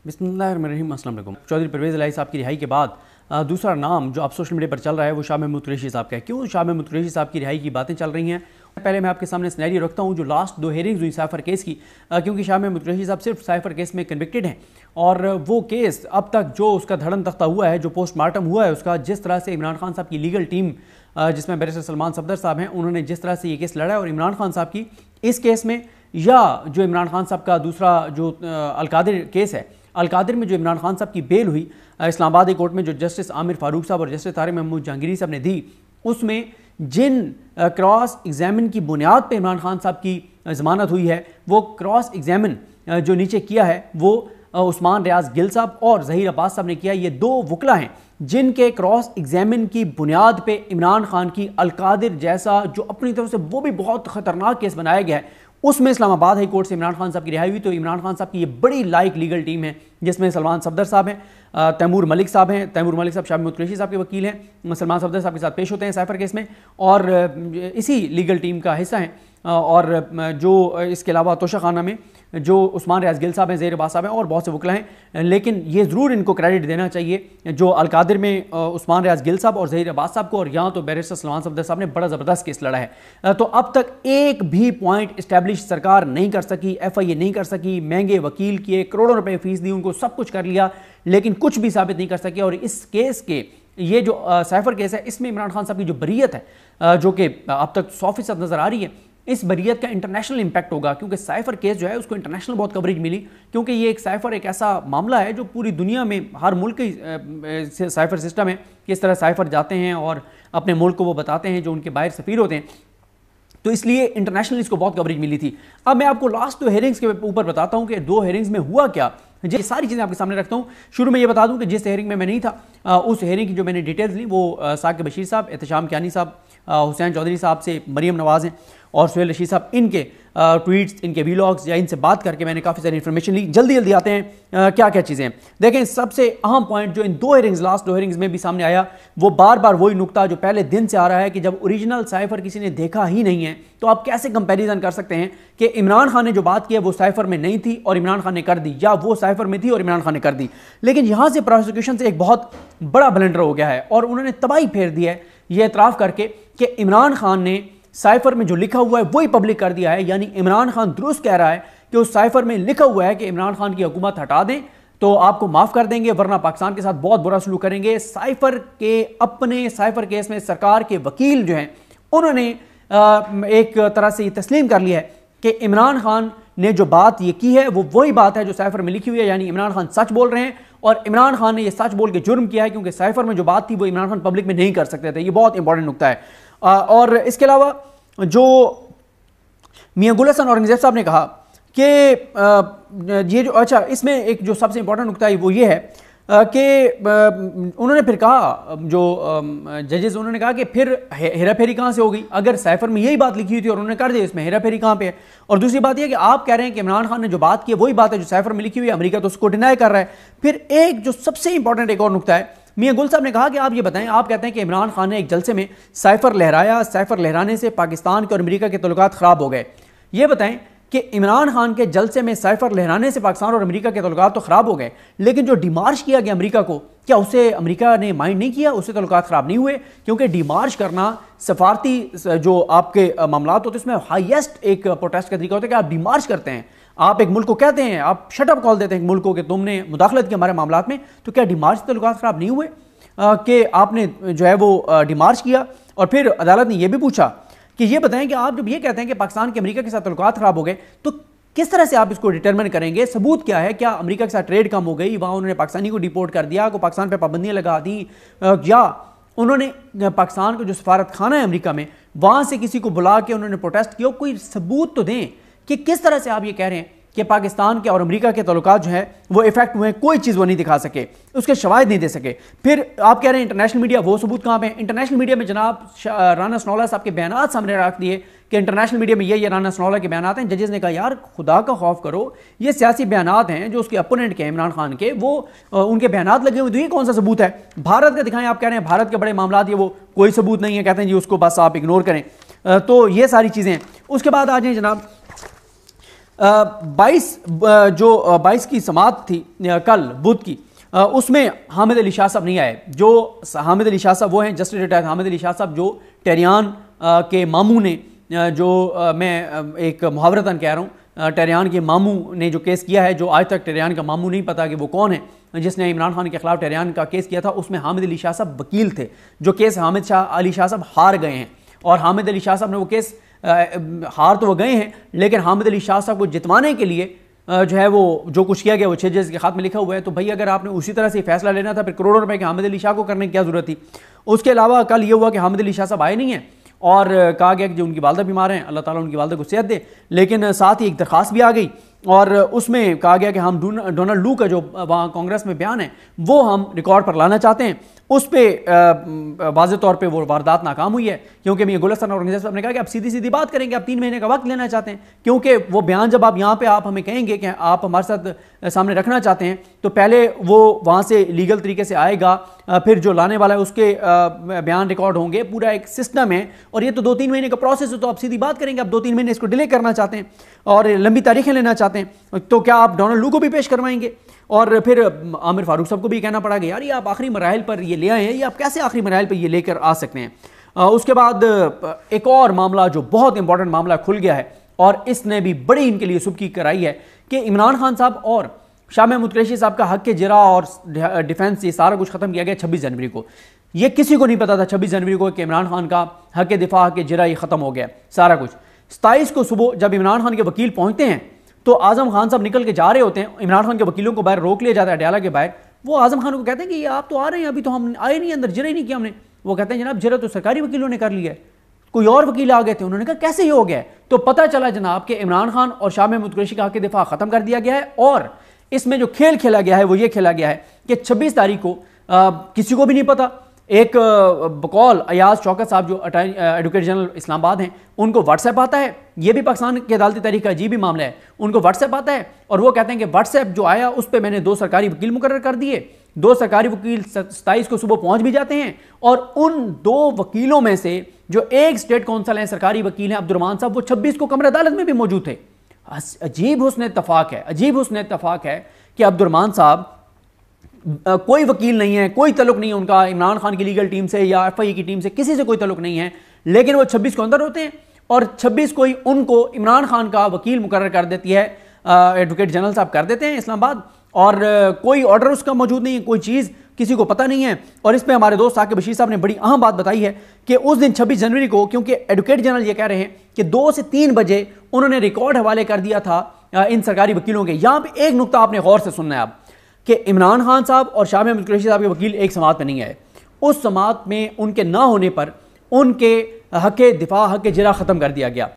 बिस्मिल्लाहिर्रहमानिर्रहीम। अस्सलाम वालेकुम। चौधरी परवेज़ इलाही साहब की रिहाई के बाद दूसरा नाम जो अब सोशल मीडिया पर चल रहा है वो शाह महमूद कुरैशी साहब का है। क्यों शाह महमूद कुरैशी साहब की रिहाई की बातें चल रही हैं? पहले मैं आपके सामने सिनेरियो रखता हूँ जो लास्ट 2 हेयरिंग्स हुई साइफर केस की, क्योंकि शाह महमूद कुरैशी साहब सिर्फ साइफर केस में कन्विक्टेड हैं और वो केस अब तक जो उसका धड़न तख्ता हुआ है, जो पोस्टमार्टम हुआ है उसका, जिस तरह से इमरान खान साहब की लीगल टीम जिसमें बैरिस्टर सलमान सफदर साहब हैं, उन्होंने जिस तरह से ये केस लड़ा है और इमरान खान साहब की इस केस में, या जो इमरान खान साहब का दूसरा जो अलकादिर केस है, अलकादिर में जो इमरान खान साहब की बेल हुई इस्लामाबाद हाई कोर्ट में, जो जस्टिस आमिर फारूक साहब और जस्टिस तारिक महमूद जहांगीरी साहब ने दी, उसमें जिन क्रॉस एग्जामिन की बुनियाद पे इमरान खान साहब की ज़मानत हुई है, वो क्रॉस एग्जामिन जो नीचे किया है वो उस्मान रियाज गिल साहब और ज़हीर अब्बास साहब ने किया। ये 2 वकला हैं जिनके क्रॉस एग्जामिन की बुनियाद पे इमरान खान की अलकादिर जैसा जो अपनी तरफ से वो भी बहुत ख़तरनाक केस बनाया गया है, उसमें इस्लामाबाद हाई कोर्ट से इमरान खान साहब की रिहाई हुई। तो इमरान खान साहब की ये बड़ी लाइक लीगल टीम है जिसमें सलमान सफदर साहब हैं, तैमूर मलिक साहब हैं। तैमूर मलिक साहब शाह महमूद कुरैशी साहब के वकील हैं, सलमान सफदर साहब के साथ पेश होते हैं साइफर केस में और इसी लीगल टीम का हिस्सा हैं। और जो इसके अलावा तोशा खाना में जो उस्मान रियाज गिल साहब हैं, ज़हीर अब्बास साहब हैं और बहुत से वकला हैं। लेकिन ये ज़रूर इनको क्रेडिट देना चाहिए जो अलकादिर में उस्मान रियाज गिल साहब और ज़हीर अब्बास साहब को, और यहाँ तो बैरिस्टर सलमान सफदर साहब ने बड़ा ज़बरदस्त केस लड़ा है। तो अब तक एक भी पॉइंट इस्टेब्लिश सरकार नहीं कर सकी, FIA नहीं कर सकी, महंगे वकील किए, करोड़ों रुपए फीस दी, उनको सब कुछ कर लिया, लेकिन कुछ भी साबित नहीं कर सके। और इस केस के ये जो साइफर केस है, इसमें इमरान खान साहब की जो बरीयत है जो कि अब तक 100% नज़र आ रही है, इस बरीयत का इंटरनेशनल इंपैक्ट होगा, क्योंकि साइफर केस जो है उसको इंटरनेशनल बहुत कवरेज मिली, क्योंकि ये एक साइफर एक ऐसा मामला है जो पूरी दुनिया में हर मुल्क की साइफर सिस्टम है, किस तरह साइफर जाते हैं और अपने मुल्क को वो बताते हैं जो उनके बाहर सफ़ीर होते हैं, तो इसलिए इंटरनेशनल इसको बहुत कवरेज मिली थी। अब मैं आपको लास्ट 2 हेयरिंग्स के ऊपर बताता हूँ कि 2 हेयरिंग्स में हुआ क्या, ये सारी चीज़ें आपके सामने रखता हूँ। शुरू में ये बता दूँ कि जिस हेयरिंग में मैं नहीं था, उस हेयरिंग की जो मैंने डिटेल्स ली वो साकिब बशीर साहब, एहतशाम कियानी साहब, हुसैन चौधरी साहब से मरियम नवाज़ हैं और सुहेल रशीद साहब, इनके ट्वीट्स, इनके वीलॉग्स या इनसे बात करके मैंने काफ़ी सारी इन्फॉर्मेशन ली। जल्दी जल्दी आते हैं क्या क्या चीज़ें हैं। देखें, सबसे अहम पॉइंट जो इन 2 हेयरिंग्स, लास्ट 2 हेयरिंग्स में भी सामने आया, वो बार बार वही नुकता जो पहले दिन से आ रहा है कि जब ओरिजिनल साइफर किसी ने देखा ही नहीं है तो आप कैसे कंपैरिजन कर सकते हैं कि इमरान खान ने जो बात की है वो साइफर में नहीं थी और इमरान खान ने कर दी, या वो साइफर में थी और इमरान खान ने कर दी। लेकिन यहाँ से प्रोसिक्यूशन से एक बहुत बड़ा ब्लंडर हो गया है और उन्होंने तबाही फेर दी है ये एतराफ़ करके कि इमरान खान ने साइफर में जो लिखा हुआ है वही पब्लिक कर दिया है। यानी इमरान खान दुरुस्त कह रहा है कि उस साइफर में लिखा हुआ है कि इमरान खान की हुकूमत हटा दें तो आपको माफ़ कर देंगे, वरना पाकिस्तान के साथ बहुत बुरा सलूक करेंगे। साइफर के अपने साइफर केस में सरकार के वकील जो हैं उन्होंने एक तरह से ये तस्लीम कर लिया है कि इमरान खान ने जो बात ये की है वो वही बात है जो साइफर में लिखी हुई है, यानी इमरान खान सच बोल रहे हैं और इमरान खान ने ये सच बोल के जुर्म किया है, क्योंकि साइफर में जो बात थी वो इमरान खान पब्लिक में नहीं कर सकते थे। ये बहुत इंपॉर्टेंट नुकता है। और इसके अलावा जो मियां गुल हसन औरंगजेब साहब ने कहा कि ये जो, अच्छा, इसमें एक जो सबसे इंपॉर्टेंट नुकता है वो ये है कि उन्होंने फिर कहा, जो जजेस, उन्होंने कहा कि फिर हेरा फेरी कहाँ से होगी, अगर साइफर में यही बात लिखी हुई थी और उन्होंने कर दिया, इसमें हेरा फेरी कहाँ पे है। और दूसरी बात यह कि आप कह रहे हैं कि इमरान खान ने जो बात की है वही बात है जो साइफर में लिखी हुई है, अमेरिका तो उसको डिनाई कर रहा है। फिर एक जो सबसे इंपॉर्टेंट एक और नुकता है, मियां गुल साहब ने कहा कि आप ये बताएं, आप कहते हैं कि इमरान खान ने एक जलसे में साइफर लहराया, साइफर लहराने से पाकिस्तान के और अमेरिका के तल्लुकात ख़राब हो गए। ये बताएं कि इमरान खान के जलसे में साइफर लहराने से पाकिस्तान और अमेरिका के तल्लुकात तो ख़राब हो गए, लेकिन जो डिमार्श किया गया अमेरिका को, क्या उसे अमेरिका ने माइंड नहीं किया, उससे तल्लुकात ख़राब नहीं हुए? क्योंकि डिमार्श करना सफारती जो आपके मामलात होते हैं उसमें हाईएस्ट एक प्रोटेस्ट का तरीका होता है कि आप डिमार्श करते हैं, आप एक मुल्क को कहते हैं, आप शटअप कॉल देते हैं एक मुल्क को कि तुमने मुदाखलत की हमारे मामलात में, तो क्या डिमार्श से तल्लुकात ख़राब नहीं हुए कि आपने जो है वो डिमार्श किया? और फिर अदालत ने यह भी पूछा कि ये बताएं कि आप जब ये कहते हैं कि पाकिस्तान के अमेरिका के साथ तल्लुकात ख़राब हो गए, तो किस तरह से आप इसको डिटरमिन करेंगे, सबूत क्या है? क्या अमेरिका के साथ ट्रेड कम हो गई, वहाँ उन्होंने पाकिस्तानी को डिपोर्ट कर दिया, को पाकिस्तान पर पाबंदियाँ लगा दी, या उन्होंने पाकिस्तान को जो सफारत खाना है अमेरिका में वहाँ से किसी को बुला के उन्होंने प्रोटेस्ट किया? कोई सबूत तो दें कि किस तरह से आप ये कह रहे हैं कि पाकिस्तान के और अमेरिका के तल्लुकात जो है वो इफेक्ट हुए हैं। कोई चीज़ वो नहीं दिखा सके, उसके शवाहिद नहीं दे सके। फिर आप कह रहे हैं इंटरनेशनल मीडिया, वो सबूत कहाँ पे है? इंटरनेशनल मीडिया में जनाब राना सनौला साहब के बयान सामने रख दिए कि इंटरनेशनल मीडिया में ये राना सनौला के बयान हैं। जजेस ने कहा यार खुदा का खौफ करो, ये सियासी बयान हैं जो उसके अपोनेंट के इमरान खान के, वो उनके बयान लगे हुए, तो ये कौन सा सबूत है? भारत का दिखाएं। आप कह रहे हैं भारत के बड़े मामला ये वो कोई सबूत नहीं है, कहते हैं जी उसको बस आप इग्नोर करें। तो ये सारी चीज़ें। उसके बाद आ जाए जनाब 22 کی سماعت تھی کل بدھ کی، اس میں حامد علی شاہ صاحب نہیں آئے. جو حامد علی شاہ صاحب وہ ہیں جسٹس ریٹائر حامد علی شاہ صاحب، جو ٹہریان کے ماموں نے، جو میں ایک محاورتاً کہہ رہا ہوں، ٹہریان کے ماموں نے جو کیس کیا ہے، جو آج تک ٹہریان کا ماموں نہیں پتا کہ وہ کون ہے جس نے عمران خان کے خلاف ٹہریان کا کیس کیا تھا، اس میں حامد علی شاہ صاحب وکیل تھے. جو کیس حامد علی شاہ صاحب ہار گئے ہیں، اور حامد علی شاہ صاحب نے وہ کیس ہار تو وہ گئے ہیں، لیکن حامد علی شاہ صاحب کو جتوانے کے لیے جو ہے وہ جو کچھ کیا گیا وہ 6 جج کے خط میں لکھا ہوا ہے. تو بھائی اگر آپ نے اسی طرح سے فیصلہ لینا تھا، پھر کروڑوں روپے کے حامد علی شاہ کو کرنے کی کیا ضرورت تھی؟ اس کے علاوہ کل یہ ہوا کہ حامد علی شاہ صاحب آئے نہیں ہیں، اور کہا گیا کہ جو ان کی والدہ بیمار ہیں، اللہ تعالیٰ ان کی والدہ کو صحت دے. لیکن ساتھ ہی ایک درخواست بھی آ گئی، اور اس میں کہا گیا کہ ہم ڈونلڈ لو کا جو وہاں کانگریس میں بیان ہے وہ ہم ریکارڈ پر لانا چاہتے ہیں. اس پہ واضح طور پہ وہ واردات ناکام ہوئی ہے، کیونکہ میں گلستان آرگنائزر صاحب نے کہا کہ آپ سیدھی سیدھی بات کریں کہ آپ 3 مہینے کا وقت لینا چاہتے ہیں، کیونکہ وہ بیان جب آپ یہاں پہ آپ ہمیں کہیں گے کہ آپ ہمارے ساتھ سامنے رکھنا چاہتے ہیں، تو پہلے وہ وہاں سے لیگل طریقے سے آئے گا، پھر جو لانے والا ہے اس کے بیان ریکارڈ ہوں گے، پورا ایک سسٹم ہے، اور یہ تو 2-3 مہینے کا پروسیس ہے. تو آپ سیدھی بات کریں گے آپ 2-3 مہینے اس کو ڈیلے کرنا چاہتے ہیں اور لمبی تاریخیں لینا چاہتے ہیں، تو کیا آپ ڈونلڈ لو کو بھی پیش کروائیں گے؟ اور پھر عامر فاروق صاحب کو بھی کہنا پڑا کہ یار یہ آپ آخری مراحل پر یہ لے آئے ہیں، یہ آپ کیسے آخری مراحل پر یہ لے کر آ سکتے ہیں؟ اس کے بعد ایک اور معاملہ جو بہت امپورٹنٹ معاملہ کھل گیا ہے، اور اس نے بھی بڑی ان کے لیے سبکی کرائی ہے کہ عمران خان صاحب اور شاہ محمود قریشی صاحب کا حق جرا اور ڈیفنس، یہ سارا کچھ ختم کیا گیا 26 جنوری کو. یہ کسی کو نہیں پتا تھا 26 جنوری کو کہ عمران خان کا حق دفاع، حق جرا یہ ختم ہو گیا سارا کچھ. 27 کو صبح جب عمران خان کے وکیل پہنچتے ہیں تو اعظم خان صاحب نکل کے جا رہے ہوتے ہیں، عمران خان کے وکیلوں کو باہر روک لیا جاتا ہے اڈیالہ کے باہر. وہ اعظم خان کو کہتے ہیں کہ یہ آپ تو آ رہے ہیں، ابھی تو ہم آئے نہیں، اندر جرا ہی نہیں کیا ہم نے. وہ کہتے ہیں جناب جرا تو سرکاری وکیلوں نے کر لیا ہے، کوئی اور وکیل آ گئے تھے. انہوں نے کہا کیسے یہ ہو گیا ہے؟ تو پتہ چلا جناب کہ عمران خان اور شاہ محمود قریشی کا حق دفاع ختم کر دیا گیا ہے، اور اس میں جو کھیل کھیلا گیا ہے وہ یہ کھیلا گیا ہے کہ 26 تاریخ کو کسی کو بھی نہیں پتا، ایک بقول ایاز شوکت صاحب جو ایڈوکیٹ جنرل اسلام آباد ہیں، ان کو واٹس ایپ آتا ہے. یہ بھی پاکستان کے عدالتی تاریخ کا عجیب ہی معاملہ ہے. ان کو واٹس ایپ آتا ہے اور وہ کہتے ہیں کہ واٹس ایپ جو آیا اس پہ میں نے 2 سرکاری وکیل مقرر کر دیے. 2 سرکاری وکیل 27 کو صبح پہنچ بھی جاتے ہیں، اور ان 2 وکیلوں میں سے جو ایک اسٹیٹ کونسل ہیں، سرکاری وکیل ہیں عبدالرحمان صاحب، وہ 26 کو کمرہ عدالت میں بھی موجود تھے. عجیب حسن اتفاق ہے کہ عبدالرحمان صاحب کوئی وکیل نہیں ہے، کوئی تعلق نہیں ہے ان کا عمران خان کی لیگل ٹیم سے یا ایف آئی کی ٹیم سے، کسی سے کوئی تعلق نہیں ہے، لیکن وہ 26 کو اندر ہوتے ہیں، اور 26 کو ہی ان کو عمران خان کا وکیل مقرر کر دیتی ہے ایڈوکیٹ جنرل صاحب کر دیتے ہیں اسلام آباد، اور کوئی آرڈر اس کا موجود نہیں ہے، کوئی چیز کسی کو پتہ نہیں ہے. اور اس پہ ہمارے دوست ثاقب بشیر صاحب نے بڑی اہم بات بتائی ہے کہ اس دن 26 جنوری کو، کیونکہ ایڈوکیٹ جنرل یہ کہہ رہے ہیں کہ 2 سے 3 بجے انہوں نے ریکارڈ حوالے کر دیا تھا ان سرکاری وکیلوں کے. یہاں پہ ایک نقطہ آپ نے غور سے سننا ہے اب، کہ عمران خان صاحب اور شاہ محمود قریشی صاحب کے وکیل ایک سماعت میں نہیں آئے. اس سماعت میں ان کے نہ ہونے پر ان کے حق دفاع، حق جرا ختم کر دیا گیا.